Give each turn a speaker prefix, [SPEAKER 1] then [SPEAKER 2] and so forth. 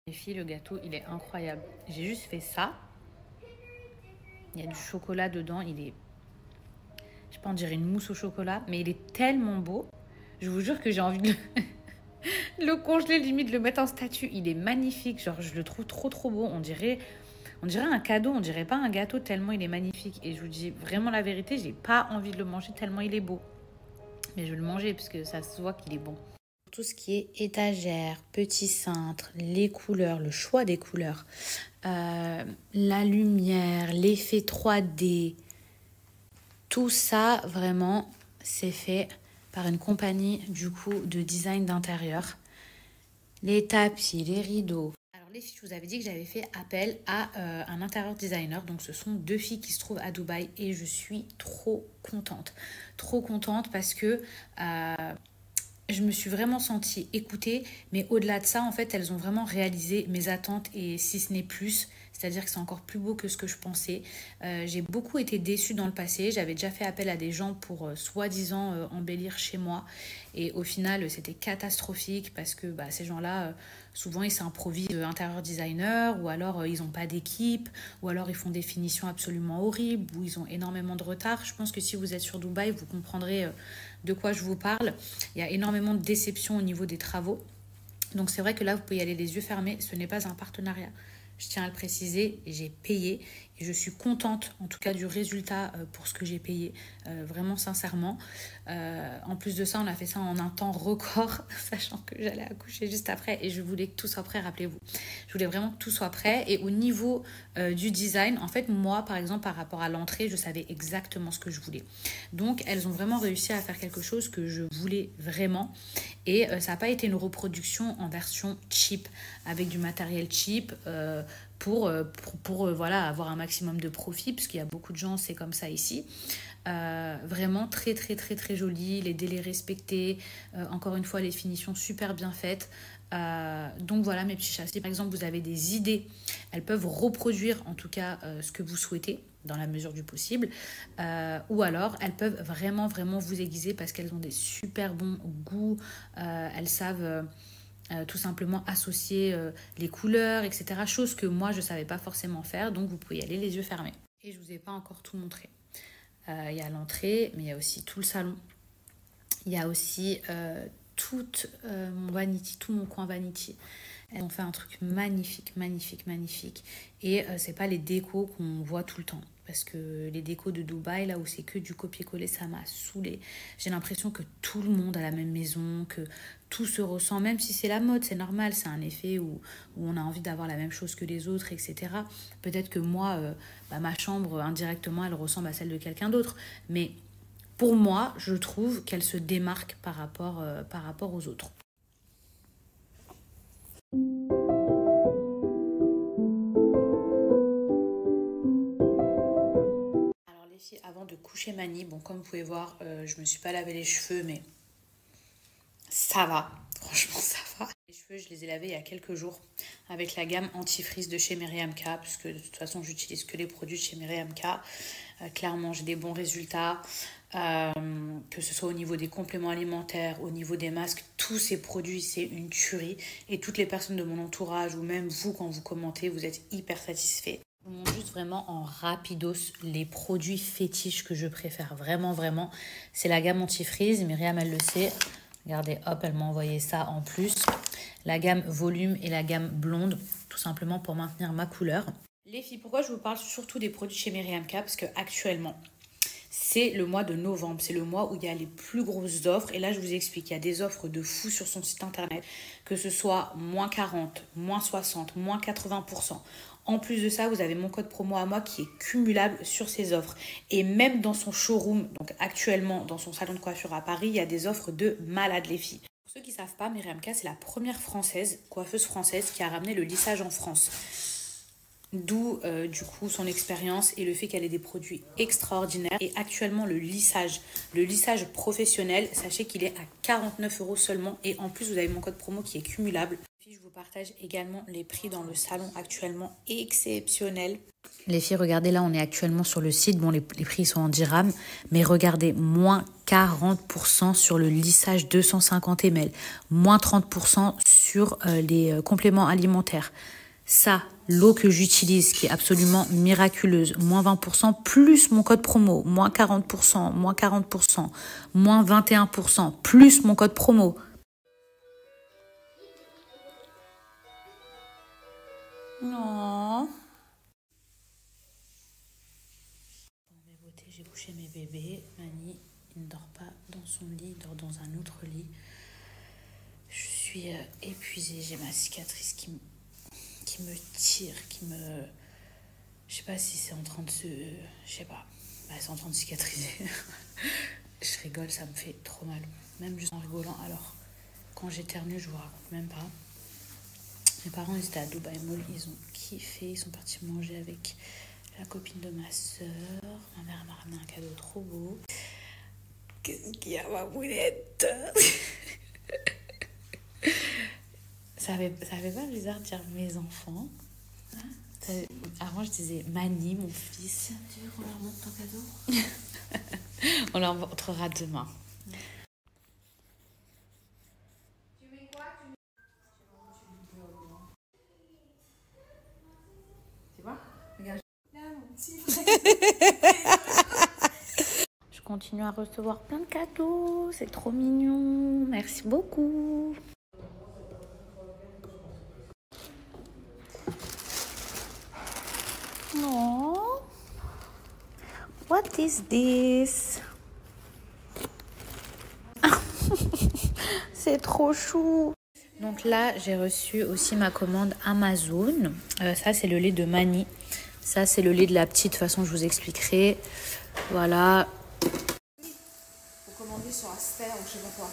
[SPEAKER 1] Les filles, le gâteau, il est incroyable. J'ai juste fait ça. Il y a du chocolat dedans. Il est, je sais pas, on dirait une mousse au chocolat, mais il est tellement beau. Je vous jure que j'ai envie de le congeler, limite de le mettre en statue. Il est magnifique. Genre, je le trouve trop, trop beau. On dirait un cadeau. On dirait pas un gâteau tellement il est magnifique. Et je vous dis vraiment la vérité, j'ai pas envie de le manger tellement il est beau. Mais je vais le manger parce que ça se voit qu'il est bon. Tout ce qui est étagère, petit cintre, les couleurs, le choix des couleurs, la lumière, l'effet 3D, tout ça vraiment c'est fait par une compagnie du coup de design d'intérieur. Les tapis, les rideaux. Alors les filles, je vous avais dit que j'avais fait appel à un intérieur designer. Donc ce sont deux filles qui se trouvent à Dubaï et je suis trop contente. Trop contente parce que je me suis vraiment sentie écoutée, mais au-delà de ça, en fait, elles ont vraiment réalisé mes attentes et si ce n'est plus, c'est-à-dire que c'est encore plus beau que ce que je pensais. J'ai beaucoup été déçue dans le passé, j'avais déjà fait appel à des gens pour soi-disant embellir chez moi et au final, c'était catastrophique parce que ces gens-là, souvent, ils s'improvisent intérieur designer ou alors ils n'ont pas d'équipe ou alors ils font des finitions absolument horribles ou ils ont énormément de retard. Je pense que si vous êtes sur Dubaï, vous comprendrez de quoi je vous parle. Il y a énormément de déceptions au niveau des travaux. Donc c'est vrai que là, vous pouvez y aller les yeux fermés. Ce n'est pas un partenariat. Je tiens à le préciser, j'ai payé et je suis contente en tout cas du résultat pour ce que j'ai payé, vraiment sincèrement. En plus de ça, on a fait ça en un temps record, sachant que j'allais accoucher juste après et je voulais que tout soit prêt, rappelez-vous. Je voulais vraiment que tout soit prêt et au niveau du design, en fait moi par exemple par rapport à l'entrée, je savais exactement ce que je voulais. Donc elles ont vraiment réussi à faire quelque chose que je voulais vraiment et ça n'a pas été une reproduction en version cheap, avec du matériel cheap pour voilà, avoir un maximum de profit, parce qu'il y a beaucoup de gens, c'est comme ça ici. Vraiment très très très très joli, les délais respectés, encore une fois les finitions super bien faites. Donc voilà mes petits chats, si par exemple vous avez des idées, elles peuvent reproduire en tout cas ce que vous souhaitez dans la mesure du possible, ou alors elles peuvent vraiment vraiment vous aiguiser parce qu'elles ont des super bons goûts, elles savent tout simplement associer les couleurs, etc. Chose que moi je ne savais pas forcément faire, donc vous pouvez y aller les yeux fermés. Et je ne vous ai pas encore tout montré. Il y a l'entrée, mais il y a aussi tout le salon. Il y a aussi mon vanity, tout mon coin vanity. Elles ont fait un truc magnifique, magnifique, magnifique. Et c'est pas les décos qu'on voit tout le temps. Parce que les décos de Dubaï, là où c'est que du copier-coller, ça m'a saoulée. J'ai l'impression que tout le monde a la même maison, que tout se ressent, même si c'est la mode, c'est normal, c'est un effet où on a envie d'avoir la même chose que les autres, etc. Peut-être que moi, ma chambre, indirectement, elle ressemble à celle de quelqu'un d'autre. Mais pour moi, je trouve qu'elle se démarque par rapport aux autres. Alors les filles, avant de coucher Mani, bon comme vous pouvez voir, je me suis pas lavé les cheveux, mais ça va, franchement ça va. Les cheveux, je les ai lavés il y a quelques jours avec la gamme anti-frizz de chez Myriam K, puisque de toute façon j'utilise que les produits de chez Myriam K. Clairement, j'ai des bons résultats, que ce soit au niveau des compléments alimentaires, au niveau des masques, tous ces produits, c'est une tuerie. Et toutes les personnes de mon entourage, ou même vous, quand vous commentez, vous êtes hyper satisfaits. Je vous montre juste vraiment en rapidos les produits fétiches que je préfère. Vraiment, vraiment. C'est la gamme anti-frizz. Myriam, elle le sait. Regardez, hop, elle m'a envoyé ça en plus. La gamme volume et la gamme blonde, tout simplement pour maintenir ma couleur. Les filles, pourquoi je vous parle surtout des produits chez Myriam K? Parce qu'actuellement, c'est le mois de novembre. C'est le mois où il y a les plus grosses offres. Et là, je vous explique, il y a des offres de fou sur son site internet. Que ce soit moins 40, moins 60, moins 80%. En plus de ça, vous avez mon code promo à moi qui est cumulable sur ces offres. Et même dans son showroom, donc actuellement dans son salon de coiffure à Paris, il y a des offres de malades les filles. Pour ceux qui ne savent pas, Myriam K, c'est la première coiffeuse française qui a ramené le lissage en France. D'où du coup son expérience et le fait qu'elle ait des produits extraordinaires. Et actuellement le lissage professionnel, sachez qu'il est à 49 € seulement. Et en plus vous avez mon code promo qui est cumulable. filles, je vous partage également les prix dans le salon actuellement exceptionnels. Les filles, regardez, là, on est actuellement sur le site. Bon, les prix sont en dirhams, mais regardez, moins 40% sur le lissage 250 ml, moins 30% sur les compléments alimentaires. Ça, l'eau que j'utilise, qui est absolument miraculeuse, moins 20%, plus mon code promo, moins 40%, moins 40%, moins 21%, plus mon code promo. Non. Bon, mes beautés, j'ai couché mes bébés. Mani, il ne dort pas dans son lit, il dort dans un autre lit. Je suis épuisée, j'ai ma cicatrice qui me tire, je sais pas si c'est en train de se... Je sais pas. Bah, c'est en train de cicatriser. Je rigole, ça me fait trop mal. Même juste en rigolant. Alors, quand j'éternue, je vous raconte même pas. Mes parents, ils étaient à Dubaï Mall. Ils ont kiffé. Ils sont partis manger avec la copine de ma soeur. Ma mère m'a ramené un cadeau trop beau. Qu'est-ce qu'il y a, ma boulette? Ça avait pas bizarre de dire mes enfants. Hein? Avant, je disais Mani, mon fils.
[SPEAKER 2] Tu veux qu'on leur montre ton cadeau?
[SPEAKER 1] On leur montrera demain.
[SPEAKER 2] Tu mets quoi? Tu vois? Regarde. Là, mon petit
[SPEAKER 1] Je continue à recevoir plein de cadeaux. C'est trop mignon. Merci beaucoup. Non. What is this? C'est trop chou. Donc là, j'ai reçu aussi ma commande Amazon. Ça, c'est le lait de Mani. Ça, c'est le lait de la petite. De toute façon, je vous expliquerai. Voilà.
[SPEAKER 2] Faut commander sur Aster ou je sais pas quoi.